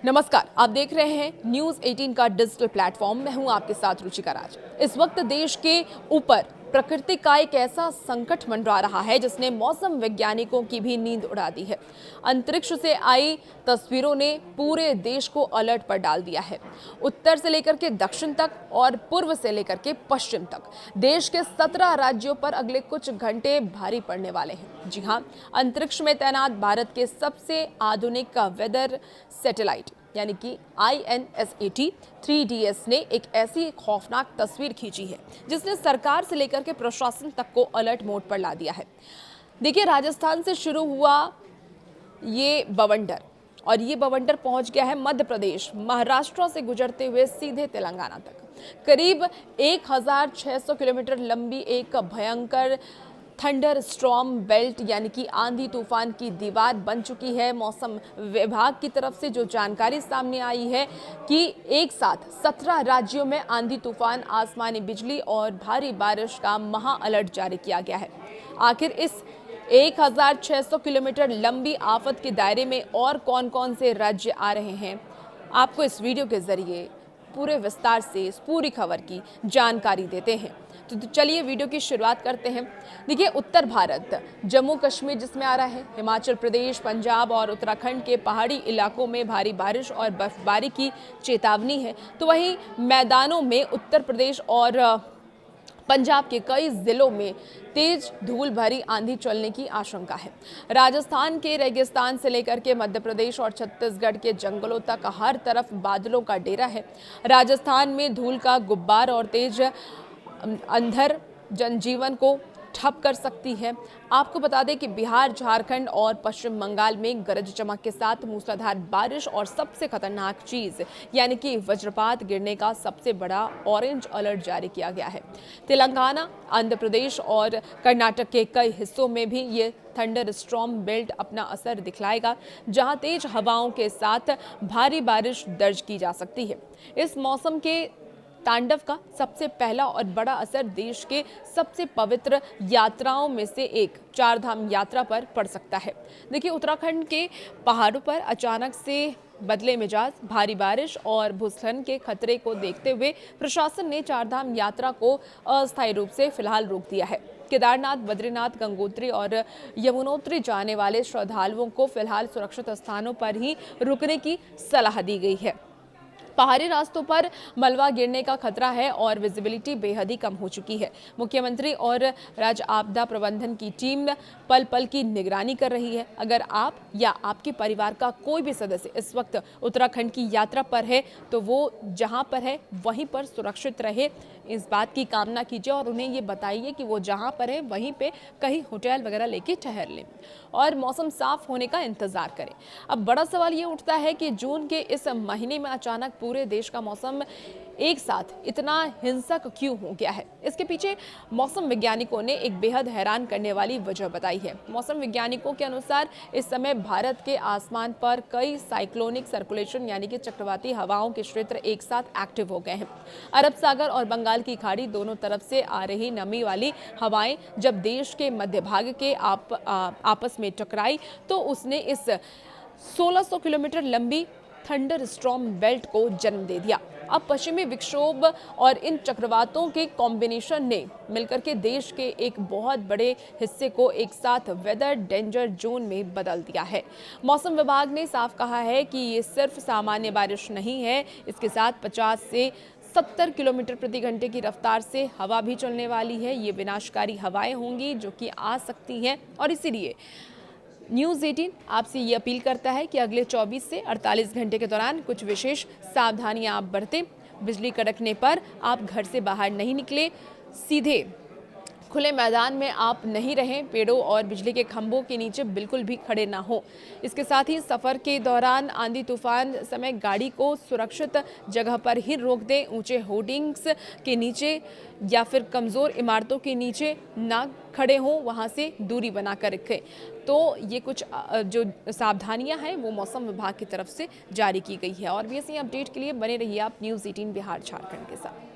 नमस्कार, आप देख रहे हैं न्यूज़ 18 का डिजिटल प्लेटफॉर्म। मैं हूं आपके साथ रुचिका राज। इस वक्त देश के ऊपर प्रकृति का एक ऐसा संकट मंडरा रहा है जिसने मौसम वैज्ञानिकों की भी नींद उड़ा दी है। अंतरिक्ष से आई तस्वीरों ने पूरे देश को अलर्ट पर डाल दिया है। उत्तर से लेकर के दक्षिण तक और पूर्व से लेकर के पश्चिम तक देश के 17 राज्यों पर अगले कुछ घंटे भारी पड़ने वाले हैं। जी हां, अंतरिक्ष में तैनात भारत के सबसे आधुनिक वेदर सैटेलाइट यानी कि INSAT 3DS ने एक ऐसी खौफनाक तस्वीर खींची है जिसने सरकार से लेकर के प्रशासन तक को अलर्ट मोड पर ला दिया है। देखिए, राजस्थान से शुरू हुआ ये बवंडर और ये बवंडर पहुंच गया है मध्य प्रदेश, महाराष्ट्र से गुजरते हुए सीधे तेलंगाना तक। करीब 1600 किलोमीटर लंबी एक भयंकर थंडर स्टॉर्म बेल्ट यानी कि आंधी तूफान की दीवार बन चुकी है। मौसम विभाग की तरफ से जो जानकारी सामने आई है कि एक साथ 17 राज्यों में आंधी तूफान, आसमानी बिजली और भारी बारिश का महा अलर्ट जारी किया गया है। आखिर इस 1600 किलोमीटर लंबी आफत के दायरे में और कौन-कौन से राज्य आ रहे हैं, आपको इस वीडियो के जरिए पूरे विस्तार से इस पूरी खबर की जानकारी देते हैं। तो चलिए वीडियो की शुरुआत करते हैं। देखिए, उत्तर भारत, जम्मू कश्मीर जिसमें आ रहा है, हिमाचल प्रदेश, पंजाब और उत्तराखंड के पहाड़ी इलाकों में भारी बारिश और बर्फबारी की चेतावनी है। तो वहीं मैदानों में उत्तर प्रदेश और पंजाब के कई जिलों में तेज धूल भरी आंधी चलने की आशंका है। राजस्थान के रेगिस्तान से लेकर के मध्य प्रदेश और छत्तीसगढ़ के जंगलों तक हर तरफ बादलों का डेरा है। राजस्थान में धूल का गुब्बार और तेज अंधर जनजीवन को ठप कर सकती है। आपको बता दें कि बिहार, झारखंड और पश्चिम बंगाल में गरज चमक के साथ मूसलाधार बारिश और सबसे खतरनाक चीज यानी कि वज्रपात गिरने का सबसे बड़ा ऑरेंज अलर्ट जारी किया गया है। तेलंगाना, आंध्र प्रदेश और कर्नाटक के कई हिस्सों में भी ये थंडर स्टॉर्म बेल्ट अपना असर दिखलाएगा, जहां तेज हवाओं के साथ भारी बारिश दर्ज की जा सकती है। इस मौसम के तांडव का सबसे पहला और बड़ा असर देश के सबसे पवित्र यात्राओं में से एक चारधाम यात्रा पर पड़ सकता है। देखिए, उत्तराखंड के पहाड़ों पर अचानक से बदले मिजाज, भारी बारिश और भूस्खलन के खतरे को देखते हुए प्रशासन ने चारधाम यात्रा को अस्थायी रूप से फिलहाल रोक दिया है। केदारनाथ, बद्रीनाथ, गंगोत्री और यमुनोत्री जाने वाले श्रद्धालुओं को फिलहाल सुरक्षित स्थानों पर ही रुकने की सलाह दी गई है। पहाड़ी रास्तों पर मलबा गिरने का खतरा है और विजिबिलिटी बेहद ही कम हो चुकी है। मुख्यमंत्री और राज्य आपदा प्रबंधन की टीम पल पल की निगरानी कर रही है। अगर आप या आपके परिवार का कोई भी सदस्य इस वक्त उत्तराखंड की यात्रा पर है तो वो जहां पर है वहीं पर सुरक्षित रहे, इस बात की कामना कीजिए और उन्हें ये बताइए कि वो जहां पर है वहीं पे कहीं होटल वगैरह लेके ठहर लें और मौसम साफ होने का इंतजार करें। अब बड़ा सवाल ये उठता है कि जून के इस महीने में अचानक पूरे देश का मौसम एक साथ इतना हिंसक क्यों हो गया है। इसके पीछे मौसम वैज्ञानिकों ने एक बेहद हैरान करने वाली वजह बताई है। मौसम वैज्ञानिकों के अनुसार इस समय भारत के आसमान पर कई साइक्लोनिक सर्कुलेशन यानी कि चक्रवाती हवाओं के क्षेत्र एक साथ एक्टिव हो गए हैं। अरब सागर और बंगाल की खाड़ी दोनों तरफ से आ रही नमी वाली हवाएं जब देश के मध्य भाग के आपस में टकराई तो उसने इस 1600 किलोमीटर लंबी थंडर स्टॉर्म बेल्ट को जन्म दे दिया। अब पश्चिमी विक्षोभ और इन चक्रवातों के कॉम्बिनेशन ने मिलकर के देश के एक बहुत बड़े हिस्से को एक साथ वेदर डेंजर जोन में बदल दिया है। मौसम विभाग ने साफ कहा है कि ये सिर्फ सामान्य बारिश नहीं है, इसके साथ 50 से 70 किलोमीटर प्रति घंटे की रफ्तार से हवा भी चलने वाली है। ये विनाशकारी हवाएं होंगी जो कि आ सकती हैं और इसीलिए न्यूज़ 18 आपसे ये अपील करता है कि अगले 24 से 48 घंटे के दौरान कुछ विशेष सावधानियां आप बरतें। बिजली कड़कने पर आप घर से बाहर नहीं निकले, सीधे खुले मैदान में आप नहीं रहें, पेड़ों और बिजली के खंभों के नीचे बिल्कुल भी खड़े ना हो। इसके साथ ही सफ़र के दौरान आंधी तूफान समय गाड़ी को सुरक्षित जगह पर ही रोक दें। ऊंचे होर्डिंग्स के नीचे या फिर कमज़ोर इमारतों के नीचे ना खड़े हों, वहां से दूरी बनाकर रखें। तो ये कुछ जो सावधानियां हैं वो मौसम विभाग की तरफ से जारी की गई है। और भी ऐसी अपडेट के लिए बने रहिए आप न्यूज़ 18 बिहार झारखंड के साथ।